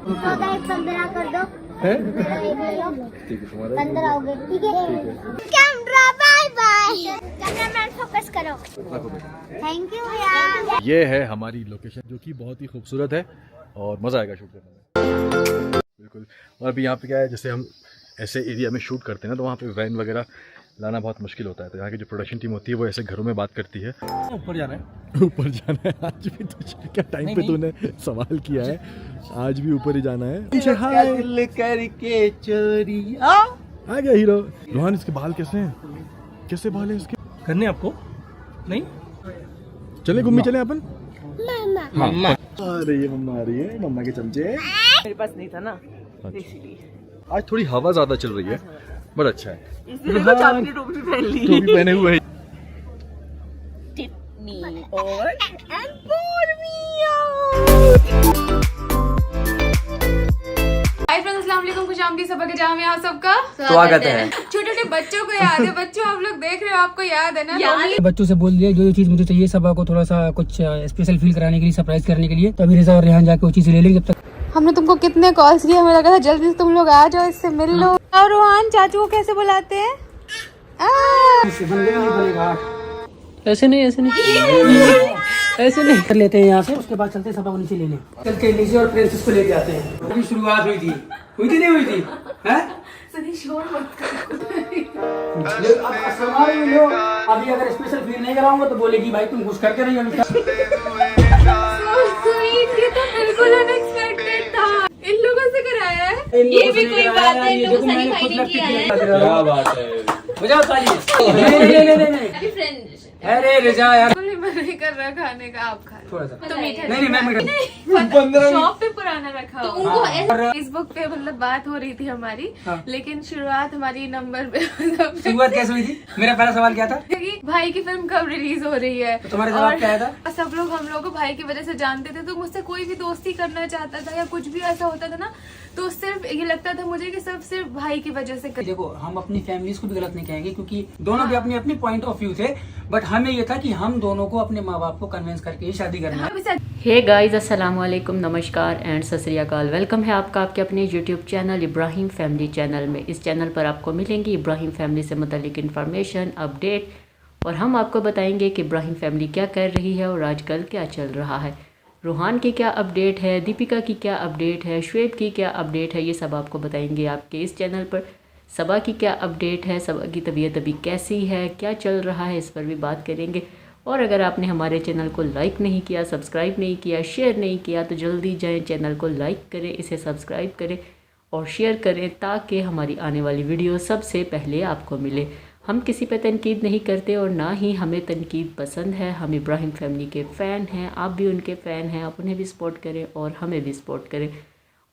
15 कर दो है? ठीक है तुम्हारा 15 हो गए। ठीक है camera bye bye. Cameraman focus करो। थैंक यू यार। ये है हमारी लोकेशन जो कि बहुत ही खूबसूरत है और मज़ा आएगा शूट करने में बिल्कुल। और अभी यहाँ पे क्या है, जैसे हम ऐसे एरिया में शूट करते हैं ना तो वहाँ पे वैन वगैरह लाना बहुत मुश्किल होता है, तो यहाँ की जो प्रोडक्शन टीम होती है वो ऐसे घरों में बात करती है। ऊपर जाना है, ऊपर जाना है। आज भी तो क्या टाइम पे तूने सवाल किया है, आज भी ऊपर ही जाना है। दिल करके चोरी आ गया हीरो। रोहन इसके बाल कैसे हैं, कैसे बाल हैं इसके? करने आपको नहीं चले घूमने चले अपन। मम्मा आ रही है मम्मा, आ रही है मम्मा के चमचे। मेरे पास नहीं था ना इसीलिए। आज थोड़ी हवा ज्यादा चल रही है, बड़ा अच्छा है। इसलिए कुछ आपने टोपी पहन ली। टोपी पहने हुए हैं। टिप्पी और and pour me hi friends, अस्सलाम वालेकुम, खुश आमदी सबक के जाम में आप सबका स्वागत है। छोटे छोटे बच्चों को याद है, बच्चों आप लोग देख रहे हो, आपको याद है ना? बच्चों से बोल दिया जो चीज मुझे चाहिए सबा को थोड़ा सा कुछ स्पेशल फील कराने के लिए, सरप्राइज करने के लिए। तो अभी रिजा और रेहान जाके वो चीज ले लेंगे। जब तक हमने तुमको कितने कॉल्स किए, हमें लगा था जल्दी से तुम लोग आ जाओ, इससे मिल लो। और रोहान चाचू को कैसे बुलाते हैं? ऐसे नहीं ऐसे नहीं ऐसे नहीं कर लेते हैं यहाँ से, उसके बाद चलते हैं सबा को नीचे लेने। चलते हैं नीचे और प्रिंसेस को लेके आते हैं। अभी शुरुआत हुई थी नहीं हुई थी हैं? शोर मत करो। अभी अगर स्पेशल फील नहीं कराऊंगा तो बोलेगी भाई तुम कुछ करके नहीं अभी तक। ये तो बिल्कुल अनएक्सपेक्टेड था, इन लोगों से कराया है। ये भी कोई बात है, इन लोगों ने खुद लग किया है। क्या बात है, बजाओ ताली। नहीं अरे रिजा यार, कोई मन नहीं कर रहा खाने का, आप खा लो। थोड़ा सा तो मीठा नहीं मैं मीठा शॉप पे पुराना रखा तो उनको फेसबुक पे मतलब बात हो रही थी हमारी। हाँ। लेकिन शुरुआत हमारी नंबर पे शुरुआत कैसे हुई थी? मेरा पहला सवाल क्या था? कि भाई की फिल्म कब रिलीज हो रही है। तो तुम्हारे जवाब क्या आया था? सब लोग हम लोग को भाई की वजह से जानते थे, तो मुझसे कोई भी दोस्ती करना चाहता था या कुछ भी ऐसा होता था ना, तो सिर्फ ये लगता था मुझे कि सब सिर्फ भाई की वजह से देखो हम अपनी फैमिलीज को भी गलत नहीं कहेंगे क्योंकि दोनों के अपने अपने पॉइंट ऑफ व्यू थे, बट हमें ये था कि हम दोनों को अपने माँ बाप को कन्विंस करके ही शादी करना है। हे गाइस, अस्सलाम वालेकुम, नमस्कार एंड सत श्री अकाल। वेलकम है आपका आपके अपने YouTube channel Ibrahim family channel में। इस चैनल पर आपको मिलेंगी इब्राहिम फैमिली से मुतालिक इन्फॉर्मेशन, अपडेट, और हम आपको बताएंगे कि इब्राहिम फैमिली क्या कर रही है और आजकल क्या चल रहा है। रूहान की क्या अपडेट है, दीपिका की क्या अपडेट है, शुएब की क्या अपडेट है, ये सब आपको बताएंगे आपके इस चैनल पर। सबा की क्या अपडेट है, सबा की तबीयत अभी कैसी है, क्या चल रहा है, इस पर भी बात करेंगे। और अगर आपने हमारे चैनल को लाइक नहीं किया, सब्सक्राइब नहीं किया, शेयर नहीं किया तो जल्दी जाएं, चैनल को लाइक करें, इसे सब्सक्राइब करें और शेयर करें ताकि हमारी आने वाली वीडियो सबसे पहले आपको मिले। हम किसी पे तनकीद नहीं करते और ना ही हमें तनकीद पसंद है। हम इब्राहिम फैमिली के फ़ैन हैं, आप भी उनके फ़ैन हैं, आप उन्हें भी सपोर्ट करें और हमें भी सपोर्ट करें।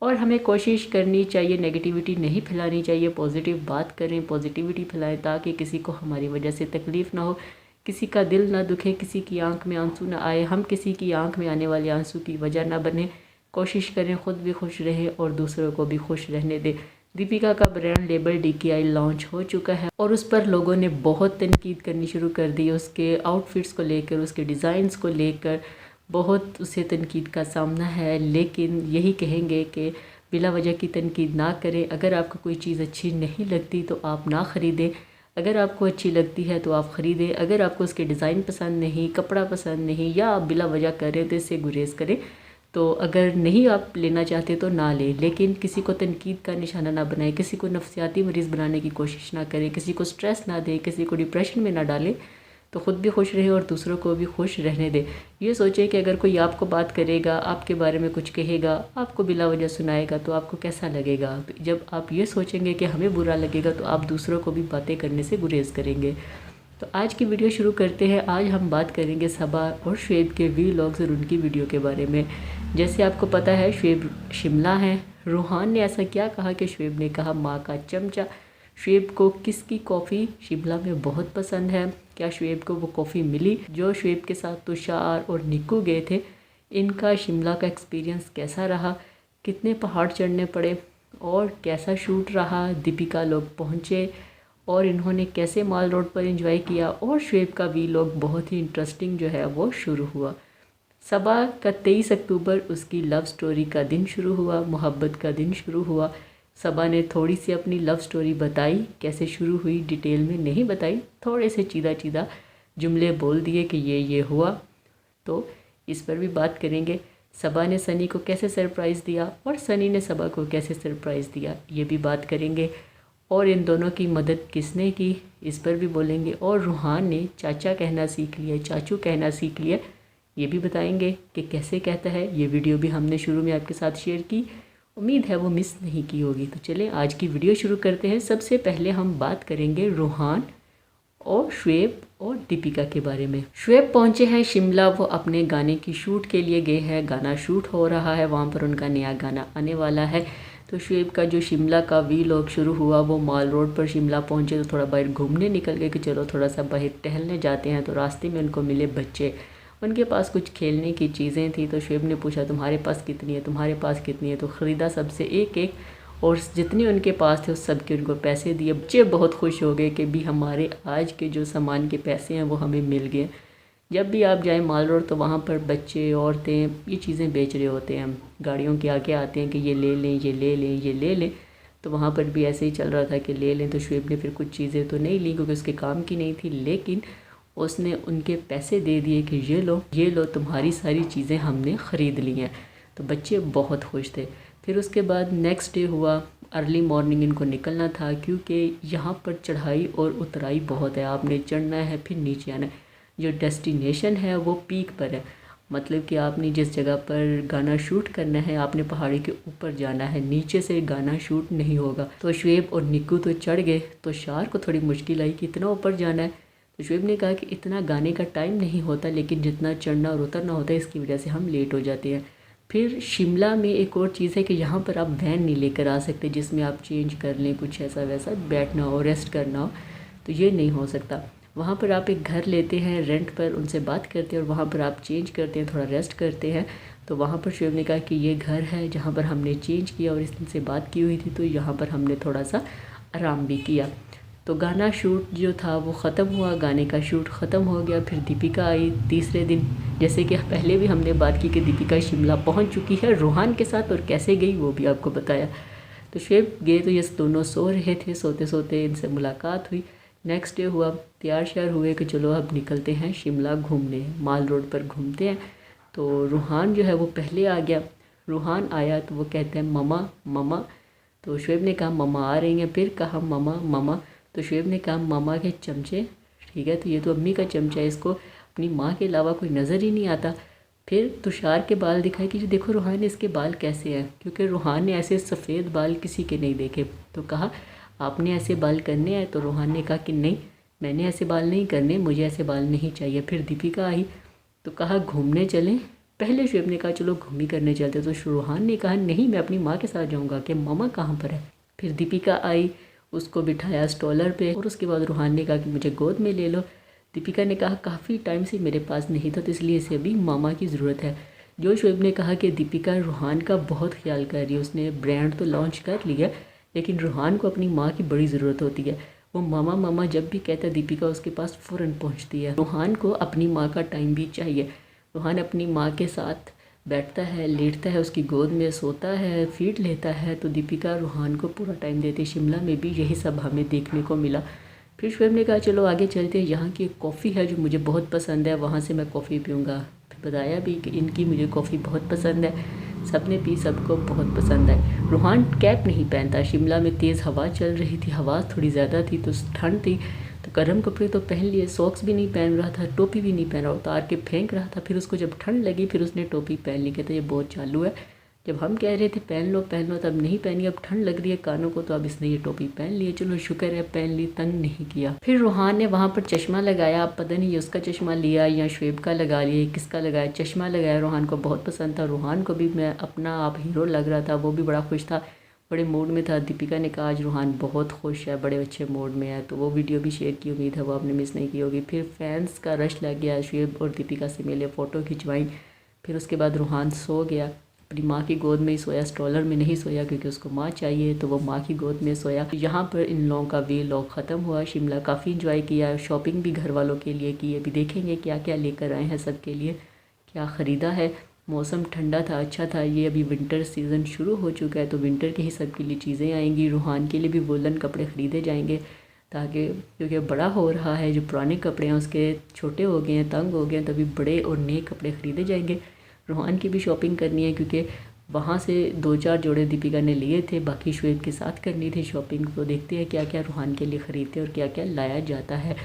और हमें कोशिश करनी चाहिए, नेगेटिविटी नहीं फैलानी चाहिए, पॉजिटिव बात करें, पॉजिटिविटी फैलाएं ताकि किसी को हमारी वजह से तकलीफ़ ना हो, किसी का दिल ना दुखे, किसी की आंख में आंसू ना आए, हम किसी की आंख में आने वाले आंसू की वजह ना बने। कोशिश करें ख़ुद भी खुश रहें और दूसरों को भी खुश रहने दें। दीपिका का ब्रांड लेबल DKI लॉन्च हो चुका है और उस पर लोगों ने बहुत तनकीद करनी शुरू कर दी। उसके आउटफिट्स को लेकर, उसके डिज़ाइंस को लेकर बहुत उसे तनकीद का सामना है, लेकिन यही कहेंगे कि बिला वजह की तनकीद ना करें। अगर आपको कोई चीज़ अच्छी नहीं लगती तो आप ना ख़रीदें, अगर आपको अच्छी लगती है तो आप ख़रीदें। अगर आपको उसके डिज़ाइन पसंद नहीं, कपड़ा पसंद नहीं या आप बिला वजह करें तो इससे गुरेज करें। तो अगर नहीं आप लेना चाहते तो ना लें, लेकिन किसी को तनकीद का निशाना ना बनाएं, किसी को नफ्सियाती मरीज़ बनाने की कोशिश ना करें, किसी को स्ट्रेस ना दें, किसी को डिप्रेशन में ना डालें, तो ख़ुद भी खुश रहें और दूसरों को भी खुश रहने दें। ये सोचें कि अगर कोई आपको बात करेगा, आपके बारे में कुछ कहेगा, आपको बिला वजह सुनाएगा तो आपको कैसा लगेगा। जब आप ये सोचेंगे कि हमें बुरा लगेगा तो आप दूसरों को भी बातें करने से गुरेज करेंगे। तो आज की वीडियो शुरू करते हैं। आज हम बात करेंगे सबा और शुएब के व्लॉग्स और उनकी वीडियो के बारे में। जैसे आपको पता है शुएब शिमला है। रूहान ने ऐसा क्या कहा कि शुएब ने कहा माँ का चमचा। शुएब को किसकी कॉफ़ी शिमला में बहुत पसंद है? क्या शुएब को वो कॉफ़ी मिली? जो शुएब के साथ तुषार और निक्कू गए थे, इनका शिमला का एक्सपीरियंस कैसा रहा? कितने पहाड़ चढ़ने पड़े और कैसा शूट रहा? दीपिका लोग पहुँचे और इन्होंने कैसे माल रोड पर एंजॉय किया? और शुएब का व्लॉग बहुत ही इंटरेस्टिंग जो है वो शुरू हुआ। सबा का 23 अक्टूबर उसकी लव स्टोरी का दिन शुरू हुआ, मोहब्बत का दिन शुरू हुआ। सबा ने थोड़ी सी अपनी लव स्टोरी बताई, कैसे शुरू हुई डिटेल में नहीं बताई, थोड़े से चीदा चीदा जुमले बोल दिए कि ये हुआ। तो इस पर भी बात करेंगे। सबा ने सनी को कैसे सरप्राइज़ दिया और सनी ने सबा को कैसे सरप्राइज़ दिया, ये भी बात करेंगे। और इन दोनों की मदद किसने की, इस पर भी बोलेंगे। और रूहान ने चाचा कहना सीख लिया, चाचू कहना सीख लिया, ये भी बताएंगे कि कैसे कहता है। ये वीडियो भी हमने शुरू में आपके साथ शेयर की, उम्मीद है वो मिस नहीं की होगी। तो चलें आज की वीडियो शुरू करते हैं। सबसे पहले हम बात करेंगे रूहान और शुएब और दीपिका के बारे में। शुएब पहुंचे हैं शिमला, वो अपने गाने की शूट के लिए गए हैं। गाना शूट हो रहा है, वहाँ पर उनका नया गाना आने वाला है। तो शुएब का जो शिमला का वीलॉग शुरू हुआ, वो माल रोड पर शिमला पहुंचे तो थोड़ा बाहर घूमने निकल गए कि चलो थोड़ा सा बाहर टहलने जाते हैं। तो रास्ते में उनको मिले बच्चे, उनके पास कुछ खेलने की चीज़ें थी। तो शुएब ने पूछा तुम्हारे पास कितनी है, तुम्हारे पास कितनी है। तो ख़रीदा सबसे एक एक, और जितने उनके पास थे उस सब के उनको पैसे दिए। बच्चे बहुत खुश हो गए कि भी हमारे आज के जो सामान के पैसे हैं वो हमें मिल गए। जब भी आप जाएं माल रोड तो वहाँ पर बच्चे, औरतें ये चीज़ें बेच रहे होते हैं, गाड़ियों के आगे आते हैं कि ये ले लें, ये ले लें, ये ले लें। तो वहाँ पर भी ऐसे ही चल रहा था कि ले लें। तो शुएब ने फिर कुछ चीज़ें तो नहीं ली क्योंकि उसके काम की नहीं थी, लेकिन उसने उनके पैसे दे दिए कि ये लो तुम्हारी सारी चीज़ें हमने ख़रीद ली हैं। तो बच्चे बहुत खुश थे। फिर उसके बाद नेक्स्ट डे हुआ, अर्ली मॉर्निंग इनको निकलना था क्योंकि यहाँ पर चढ़ाई और उतराई बहुत है, आपने चढ़ना है फिर नीचे आना है। जो डेस्टिनेशन है वो पीक पर है, मतलब कि आपने जिस जगह पर गाना शूट करना है आपने पहाड़ी के ऊपर जाना है, नीचे से गाना शूट नहीं होगा। तो शुएब और निक्कू तो चढ़ गए, तो शार को थोड़ी मुश्किल आई कि इतना ऊपर जाना है। तो शुएब ने कहा कि इतना गाने का टाइम नहीं होता, लेकिन जितना चढ़ना और उतरना होता है इसकी वजह से हम लेट हो जाते हैं। फिर शिमला में एक और चीज़ है कि यहाँ पर आप वैन नहीं लेकर आ सकते जिसमें आप चेंज कर लें, कुछ ऐसा वैसा बैठना हो, रेस्ट करना हो, तो ये नहीं हो सकता। वहाँ पर आप एक घर लेते हैं रेंट पर, उनसे बात करते हैं और वहाँ पर आप चेंज करते हैं, थोड़ा रेस्ट करते हैं। तो वहाँ पर शुएब ने कहा कि ये घर है जहाँ पर हमने चेंज किया और इससे बात की हुई थी, तो यहाँ पर हमने थोड़ा सा आराम भी किया। तो गाना शूट जो था वो ख़त्म हुआ, गाने का शूट ख़त्म हो गया। फिर दीपिका आई तीसरे दिन, जैसे कि पहले भी हमने बात की कि दीपिका शिमला पहुंच चुकी है रूहान के साथ, और कैसे गई वो भी आपको बताया। तो शुएब गए तो ये दोनों सो रहे थे, सोते सोते इनसे मुलाकात हुई। नेक्स्ट डे हुआ, तैयार श्यार हुए कि चलो अब निकलते हैं शिमला घूमने, माल रोड पर घूमते हैं। तो रूहान जो है वो पहले आ गया। रूहान आया तो वो कहते हैं ममा ममा। तो शुएब ने कहा ममा आ रही हैं, फिर कहा ममा ममा। तो शुएब ने कहा मामा के चमचे, ठीक है, तो ये तो अम्मी का चमचा है, इसको अपनी माँ के अलावा कोई नज़र ही नहीं आता। फिर तुषार के बाल दिखाए कि देखो रूहान इसके बाल कैसे हैं, क्योंकि रूहान ने ऐसे सफ़ेद बाल किसी के नहीं देखे। तो कहा आपने ऐसे बाल करने हैं, तो रूहान ने कहा कि नहीं मैंने ऐसे बाल नहीं करने, मुझे ऐसे बाल नहीं चाहिए। फिर दीपिका आई तो कहा घूमने चलें। पहले शुएब ने कहा चलो घूम ही करने चलते, तो रूहान ने कहा नहीं मैं अपनी माँ के साथ जाऊँगा, कि मामा कहाँ पर है। फिर दीपिका आई, उसको बिठाया स्टॉलर पे, और उसके बाद रूहान ने कहा कि मुझे गोद में ले लो। दीपिका ने कहा काफ़ी टाइम से मेरे पास नहीं था, तो इसलिए इसे अभी मामा की ज़रूरत है। जो शुएब ने कहा कि दीपिका रूहान का बहुत ख्याल कर रही है, उसने ब्रांड तो लॉन्च कर लिया, लेकिन रूहान को अपनी माँ की बड़ी ज़रूरत होती है। वो मामा मामा जब भी कहता है दीपिका उसके पास फ़ौरन पहुँचती है। रूहान को अपनी माँ का टाइम भी चाहिए। रूहान अपनी माँ के साथ बैठता है, लेटता है, उसकी गोद में सोता है, फीड लेता है। तो दीपिका रूहान को पूरा टाइम देती है। शिमला में भी यही सब हमें देखने को मिला। फिर शुएब ने कहा चलो आगे चलते हैं, यहाँ की एक कॉफ़ी है जो मुझे बहुत पसंद है, वहाँ से मैं कॉफ़ी पीऊँगा। फिर बताया भी कि इनकी मुझे कॉफ़ी बहुत पसंद है, सबने पी, सबको बहुत पसंद है। रूहान कैप नहीं पहनता, शिमला में तेज़ हवा चल रही थी, हवा थोड़ी ज़्यादा थी तो ठंड थी, तो गर्म कपड़े तो पहन लिए, सॉक्स भी नहीं पहन रहा था, टोपी भी नहीं पहन रहा, उतार के फेंक रहा था। फिर उसको जब ठंड लगी फिर उसने टोपी पहन ली, कहता ये बहुत चालू है। जब हम कह रहे थे पहन लो तब नहीं पहनी, अब ठंड लग रही है कानों को, तो अब इसने ये टोपी पहन ली। चलो शुक्र है पहन ली, तंग नहीं किया। फिर रूहान ने वहाँ पर चश्मा लगाया, अब पता नहीं ये उसका चश्मा लिया या शुएब का लगा लिया, किसका लगाया, चश्मा लगाया। रूहान को बहुत पसंद था, रूहान को भी मैं अपना आप हीरो लग रहा था, वो भी बड़ा खुश था, बड़े मूड में था। दीपिका ने कहा आज रूहान बहुत खुश है, बड़े अच्छे मूड में है, तो वो वीडियो भी शेयर की, उम्मीद है वो आपने मिस नहीं की होगी। फिर फैंस का रश लग गया, शुएब और दीपिका से मिले, फ़ोटो खिंचवाई। फिर उसके बाद रूहान सो गया, अपनी माँ की गोद में ही सोया, स्टॉलर में नहीं सोया क्योंकि उसको माँ चाहिए, तो वो माँ की गोद में सोया। तो यहाँ पर इन लोगों का व्लॉग ख़त्म हुआ। शिमला काफ़ी इंजॉय किया, शॉपिंग भी घर वालों के लिए की, अभी देखेंगे क्या क्या लेकर आए हैं सबके लिए, क्या ख़रीदा है। मौसम ठंडा था, अच्छा था। ये अभी विंटर सीज़न शुरू हो चुका है तो विंटर के ही सब के लिए चीज़ें आएंगी। रूहान के लिए भी वुलन कपड़े ख़रीदे जाएंगे ताकि, क्योंकि बड़ा हो रहा है, जो पुराने कपड़े हैं उसके छोटे हो गए हैं, तंग हो गए हैं, तभी बड़े और नए कपड़े ख़रीदे जाएंगे। रूहान की भी शॉपिंग करनी है क्योंकि वहाँ से 2-4 जोड़े दीपिका ने लिए थे, बाकी शुएब के साथ करनी थी शॉपिंग। तो देखते हैं क्या क्या रूहान के लिए ख़रीदते हैं और क्या क्या लाया जाता है।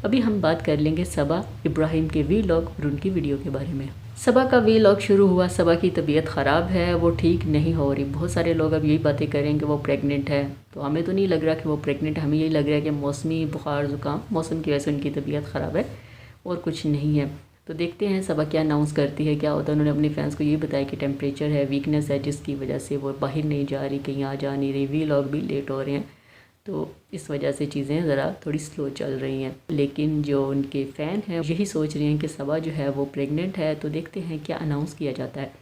अभी हम बात कर लेंगे सबा इब्राहिम के वीलॉग और उनकी वीडियो के बारे में। सबा का वीलॉग शुरू हुआ। सबा की तबीयत ख़राब है, वो ठीक नहीं हो रही। बहुत सारे लोग अब यही बातें करें कि वो प्रेग्नेंट है, तो हमें तो नहीं लग रहा कि वो प्रेग्नेंट है। हमें यही लग रहा है कि मौसमी बुखार ज़ुकाम, मौसम की वजह से उनकी तबीयत ख़राब है और कुछ नहीं है। तो देखते हैं सबा क्या अनाउंस करती है, क्या होता है। उन्होंने अपने फैंस को ये बताया कि टेम्परेचर है, वीकनेस है, जिसकी वजह से वो बाहर नहीं जा रही, कहीं आ जा नहीं रही, वीलॉग भी लेट हो रहे हैं, तो इस वजह से चीज़ें ज़रा थोड़ी स्लो चल रही हैं। लेकिन जो उनके फ़ैन हैं यही सोच रहे हैं कि सबा जो है वो प्रेग्नेंट है। तो देखते हैं क्या अनाउंस किया जाता है।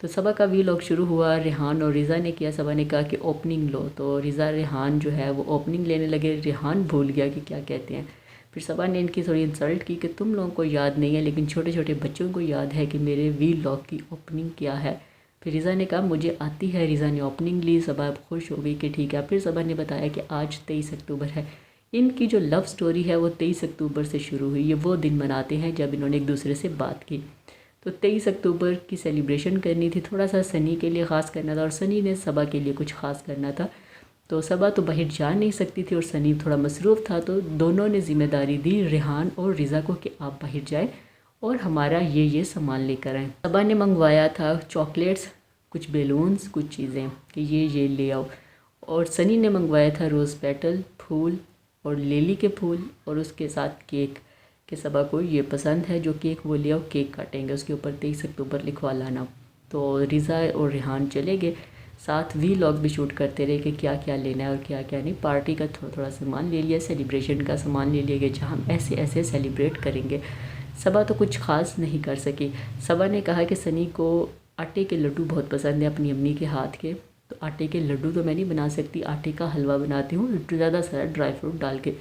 तो सबा का वीलॉग शुरू हुआ। रेहान और रिज़ा ने किया। सबा ने कहा कि ओपनिंग लो, तो रिज़ा रेहान जो है वो ओपनिंग लेने लगे। रेहान भूल गया कि क्या कहते हैं। फिर सबा ने इनकी थोड़ी इंसल्ट की कि तुम लोगों को याद नहीं है लेकिन छोटे छोटे बच्चों को याद है कि मेरे वीलॉग की ओपनिंग क्या है। फिर रिज़ा ने कहा मुझे आती है। रिज़ा ने ओपनिंग ली। सबा खुश हो गई कि ठीक है। फिर सबा ने बताया कि आज 23 अक्टूबर है। इनकी जो लव स्टोरी है वो 23 अक्टूबर से शुरू हुई। ये वो दिन मनाते हैं जब इन्होंने एक दूसरे से बात की। तो 23 अक्टूबर की सेलिब्रेशन करनी थी, थोड़ा सा सनी के लिए ख़ास करना था और सनी ने सबा के लिए कुछ ख़ास करना था। तो सबा तो बाहर जा नहीं सकती थी और सनी थोड़ा मसरूफ़ था, तो दोनों ने ज़िम्मेदारी दी रेहान और रिज़ा को कि आप बाहर जाएँ और हमारा ये सामान लेकर आएँ। सबा ने मंगवाया था चॉकलेट्स, कुछ बैलून्स, कुछ चीज़ें कि ये ले आओ। और सनी ने मंगवाया था रोज़ पेटल, फूल और लिली के फूल और उसके साथ केक कि सबा को ये पसंद है जो केक वो ले आओ, केक काटेंगे, उसके ऊपर 23 अक्टूबर लिखवा लाना। तो रिज़ा और रेहान चले गए, साथ वीलॉग भी शूट करते रहे कि क्या क्या लेना है और क्या क्या नहीं। पार्टी का थोड़ा थोड़ा सामान ले लिया, सेलिब्रेशन का सामान ले लिया कि जहाँ हम ऐसे ऐसे सेलिब्रेट करेंगे। सबा तो कुछ ख़ास नहीं कर सकी। सबा ने कहा कि सनी को आटे के लड्डू बहुत पसंद है अपनी अम्मी के हाथ के, तो आटे के लड्डू तो मैं नहीं बना सकती, आटे का हलवा बनाती हूँ ज़्यादा सारा ड्राई फ्रूट डाल के।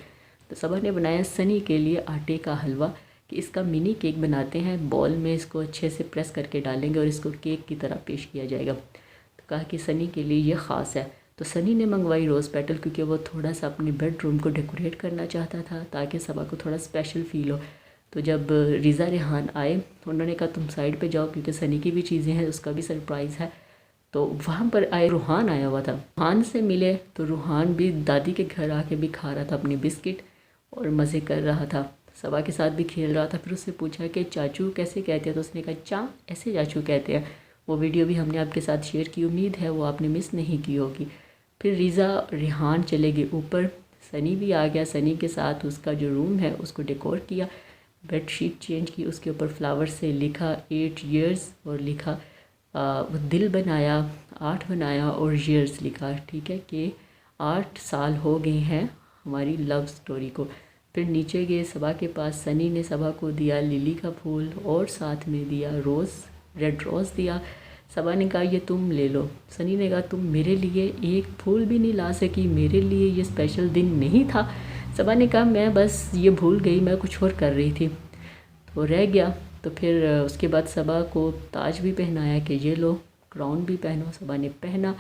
तो सबा ने बनाया सनी के लिए आटे का हलवा कि इसका मिनी केक बनाते हैं, बॉल में इसको अच्छे से प्रेस करके डालेंगे और इसको केक की तरह पेश किया जाएगा। तो कहा कि सनी के लिए ये ख़ास है। तो सनी ने मंगवाई रोज़ पेटल क्योंकि वो थोड़ा सा अपने बेडरूम को डेकोरेट करना चाहता था ताकि सबा को थोड़ा स्पेशल फ़ील हो। तो जब रिज़ा रेहान आए उन्होंने कहा तुम साइड पे जाओ क्योंकि सनी की भी चीज़ें हैं, उसका भी सरप्राइज़ है। तो वहाँ पर आए, रूहान आया हुआ था। रूहान से मिले तो रूहान भी दादी के घर आके भी खा रहा था अपनी बिस्किट और मज़े कर रहा था, सबा के साथ भी खेल रहा था। फिर उससे पूछा कि चाचू कैसे कहते हैं, तो उसने कहा चा ऐसे चाचू कहते हैं। वो वीडियो भी हमने आपके साथ शेयर की, उम्मीद है वो आपने मिस नहीं की होगी। फिर रिज़ा रेहान चले गए ऊपर, सनी भी आ गया। सनी के साथ उसका जो रूम है उसको डेकोर किया, बेड शीट चेंज की, उसके ऊपर फ्लावर से लिखा 8 years और लिखा वो दिल बनाया, 8 बनाया और years लिखा, ठीक है कि 8 साल हो गए हैं हमारी लव स्टोरी को। फिर नीचे गए सबा के पास, सनी ने सबा को दिया लिली का फूल और साथ में दिया रोज़, रेड रोज़ दिया। सबा ने कहा ये तुम ले लो। सनी ने कहा तुम मेरे लिए एक फूल भी नहीं ला सकी, मेरे लिए ये स्पेशल दिन नहीं था। सबा ने कहा मैं बस ये भूल गई, मैं कुछ और कर रही थी, तो रह गया। तो फिर उसके बाद सबा को ताज भी पहनाया कि ये लो क्राउन भी पहनो। सबा ने पहना।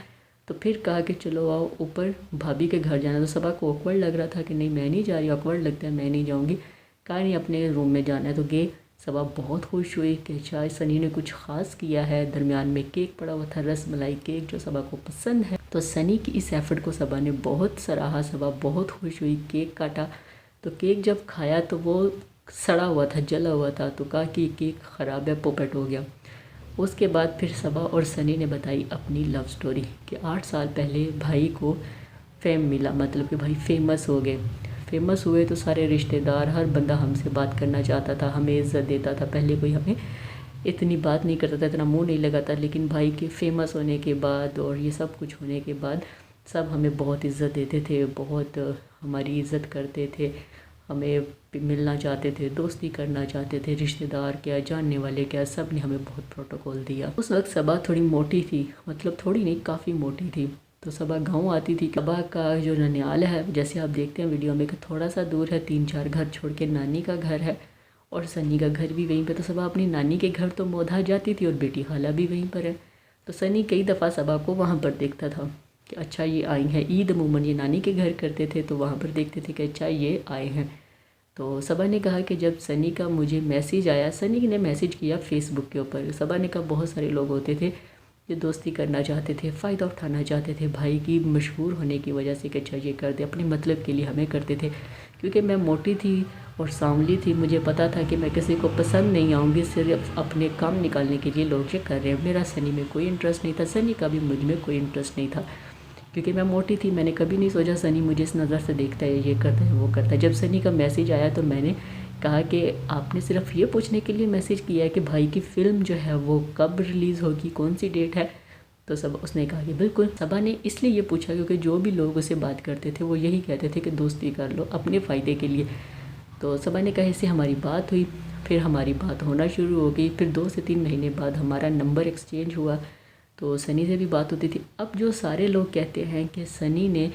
तो फिर कहा कि चलो आओ ऊपर भाभी के घर जाना। तो सबा को ऑकवर्ड लग रहा था कि नहीं मैं नहीं जा रही, ऑकवर्ड लगता है मैं नहीं जाऊँगी। कहा नहीं अपने रूम में जाना है। तो गए। सबा बहुत खुश हुई कि शायद सनी ने कुछ ख़ास किया है। दरमियान में केक पड़ा हुआ था, रस मलाई केक जो सबा को पसंद है। तो सनी की इस एफ़र्ट को सबा ने बहुत सराहा। सबा बहुत खुश हुई, केक काटा। तो केक जब खाया तो वो सड़ा हुआ था, जला हुआ था। तो कहा कि केक ख़राब है, पोपट हो गया। उसके बाद फिर सबा और सनी ने बताई अपनी लव स्टोरी कि 8 साल पहले भाई को फेम मिला, मतलब कि भाई फेमस हो गए। फेमस हुए तो सारे रिश्तेदार, हर बंदा हमसे बात करना चाहता था, हमें इज़्ज़त देता था। पहले कोई हमें इतनी बात नहीं करता था, इतना मुंह नहीं लगाता, लेकिन भाई के फेमस होने के बाद और ये सब कुछ होने के बाद सब हमें बहुत इज़्ज़त देते थे, बहुत हमारी इज़्ज़त करते थे, हमें मिलना चाहते थे, दोस्ती करना चाहते थे। रिश्तेदार क्या, जानने वाले क्या, सब ने हमें बहुत प्रोटोकॉल दिया। उस वक्त सबा थोड़ी मोटी थी, मतलब थोड़ी नहीं काफ़ी मोटी थी। तो सबा गांव आती थी। सबा का जो ननियाल है, जैसे आप देखते हैं वीडियो में, कि थोड़ा सा दूर है, 3-4 घर छोड़ के नानी का घर है। और सनी का घर भी वहीं पे, तो सबा अपनी नानी के घर तो मोधा जाती थी और बेटी खाला भी वहीं पर है। तो सनी कई दफ़ा सबा को वहाँ पर देखता था कि अच्छा ये आई हैं। ईद अमूमन ये नानी के घर करते थे तो वहाँ पर देखते थे कि अच्छा ये आए हैं। तो सबा ने कहा कि जब सनी का मुझे मैसेज आया, सनी ने मैसेज किया फेसबुक के ऊपर। सबा ने कहा बहुत सारे लोग होते थे जो दोस्ती करना चाहते थे, फ़ायदा उठाना चाहते थे भाई की मशहूर होने की वजह से कि अच्छा ये कर दे, अपने मतलब के लिए हमें करते थे। क्योंकि मैं मोटी थी और सांवली थी, मुझे पता था कि मैं किसी को पसंद नहीं आऊँगी, सिर्फ अपने काम निकालने के लिए लोग ये कर रहे हैं। मेरा सनी में कोई इंटरेस्ट नहीं था, सनी का भी मुझ में कोई इंटरेस्ट नहीं था क्योंकि मैं मोटी थी। मैंने कभी नहीं सोचा सनी मुझे इस नज़र से देखता है, ये करता है, वो करता है। जब सनी का मैसेज आया तो मैंने कहा कि आपने सिर्फ ये पूछने के लिए मैसेज किया है कि भाई की फ़िल्म जो है वो कब रिलीज़ होगी, कौन सी डेट है? तो सब उसने कहा कि बिल्कुल। सबा ने इसलिए ये पूछा क्योंकि जो भी लोग उसे बात करते थे वो यही कहते थे कि दोस्ती कर लो अपने फ़ायदे के लिए। तो सबा ने कहा इससे हमारी बात हुई, फिर हमारी बात होना शुरू हो गई। फिर 2 से 3 महीने बाद हमारा नंबर एक्सचेंज हुआ तो सनी से भी बात होती थी। अब जो सारे लोग कहते हैं कि सनी ने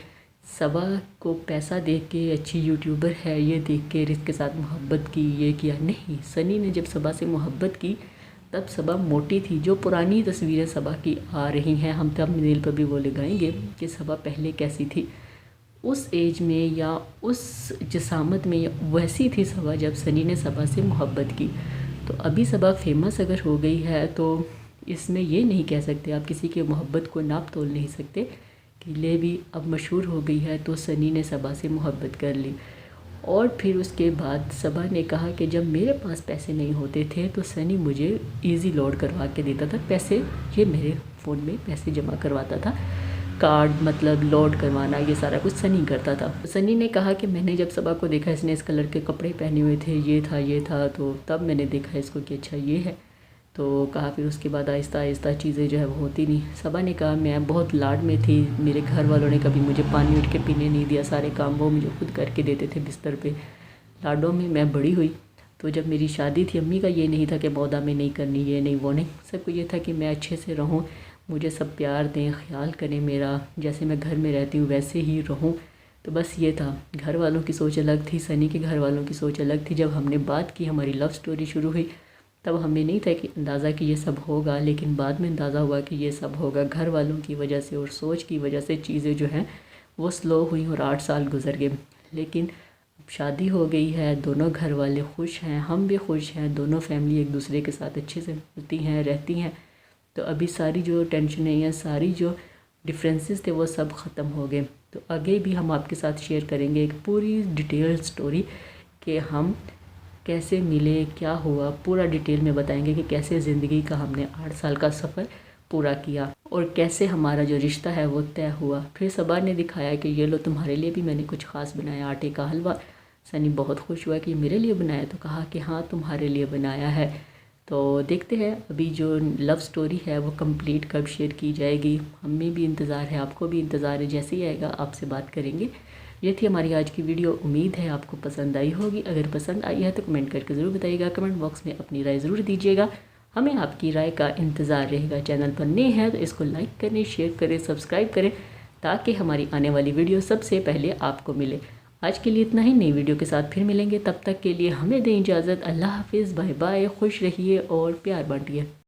सबा को पैसा देख के अच्छी यूट्यूबर है ये देख के इसके साथ मोहब्बत की, ये किया, नहीं। सनी ने जब सबा से मोहब्बत की तब सबा मोटी थी। जो पुरानी तस्वीरें सबा की आ रही हैं, हम तब मेल पर भी वो लगाएंगे कि सबा पहले कैसी थी, उस एज में या उस जसामत में वैसी थी सबा जब सनी ने सबा से मोहब्बत की। तो अभी सबा फेमस अगर हो गई है तो इसमें ये नहीं कह सकते, आप किसी की मोहब्बत को नाप तोल नहीं सकते कि ले भी अब मशहूर हो गई है तो सनी ने सबा से मोहब्बत कर ली। और फिर उसके बाद सबा ने कहा कि जब मेरे पास पैसे नहीं होते थे तो सनी मुझे इजी लोड करवा के देता था पैसे, ये मेरे फ़ोन में पैसे जमा करवाता था, कार्ड मतलब लोड करवाना ये सारा कुछ सनी करता था। सनी ने कहा कि मैंने जब सबा को देखा इसने इस कलर के कपड़े पहने हुए थे, ये था तो तब मैंने देखा इसको कि अच्छा ये है। तो कहा फिर उसके बाद आहिस्ता आहिस्ता चीज़ें जो है वो होती नहीं। सबा ने कहा मैं बहुत लाड में थी, मेरे घर वालों ने कभी मुझे पानी उठ के पीने नहीं दिया, सारे काम वो मुझे खुद करके देते थे बिस्तर पे। लाडों में मैं बड़ी हुई। तो जब मेरी शादी थी अम्मी का ये नहीं था कि मौदा में नहीं करनी, ये नहीं वो नहीं, सबको ये था कि मैं अच्छे से रहूँ, मुझे सब प्यार दें, ख्याल करें मेरा, जैसे मैं घर में रहती हूँ वैसे ही रहूँ। तो बस ये था। घर वालों की सोच अलग थी, सनी के घर वालों की सोच अलग थी। जब हमने बात की, हमारी लव स्टोरी शुरू हुई, तब हमें नहीं था कि अंदाज़ा कि ये सब होगा, लेकिन बाद में अंदाज़ा हुआ कि ये सब होगा। घर वालों की वजह से और सोच की वजह से चीज़ें जो हैं वो स्लो हुई और 8 साल गुजर गए। लेकिन अब शादी हो गई है, दोनों घर वाले खुश हैं, हम भी खुश हैं, दोनों फैमिली एक दूसरे के साथ अच्छे से मिलती हैं, रहती हैं। तो अभी सारी जो टेंशनें या सारी जो डिफरेंसेस थे वो सब ख़त्म हो गए। तो आगे भी हम आपके साथ शेयर करेंगे एक पूरी डिटेल स्टोरी कि हम कैसे मिले, क्या हुआ, पूरा डिटेल में बताएंगे कि कैसे ज़िंदगी का हमने 8 साल का सफ़र पूरा किया और कैसे हमारा जो रिश्ता है वो तय हुआ। फिर सबा ने दिखाया कि ये लो तुम्हारे लिए भी मैंने कुछ ख़ास बनाया, आटे का हलवा। सनी बहुत खुश हुआ कि मेरे लिए बनाया, तो कहा कि हाँ तुम्हारे लिए बनाया है। तो देखते हैं अभी जो लव स्टोरी है वो कंप्लीट कब शेयर की जाएगी। हमें भी इंतज़ार है, आपको भी इंतज़ार है, जैसे ही आएगा आपसे बात करेंगे। ये थी हमारी आज की वीडियो, उम्मीद है आपको पसंद आई होगी। अगर पसंद आई है तो कमेंट करके ज़रूर बताइएगा, कमेंट बॉक्स में अपनी राय ज़रूर दीजिएगा, हमें आपकी राय का इंतज़ार रहेगा। चैनल पर नए हैं तो इसको लाइक करें, शेयर करें, सब्सक्राइब करें ताकि हमारी आने वाली वीडियो सबसे पहले आपको मिले। आज के लिए इतना ही, नई वीडियो के साथ फिर मिलेंगे, तब तक के लिए हमें दें इजाज़त। अल्लाह हाफिज़, बाय बाय, खुश रहिए और प्यार बांटिए।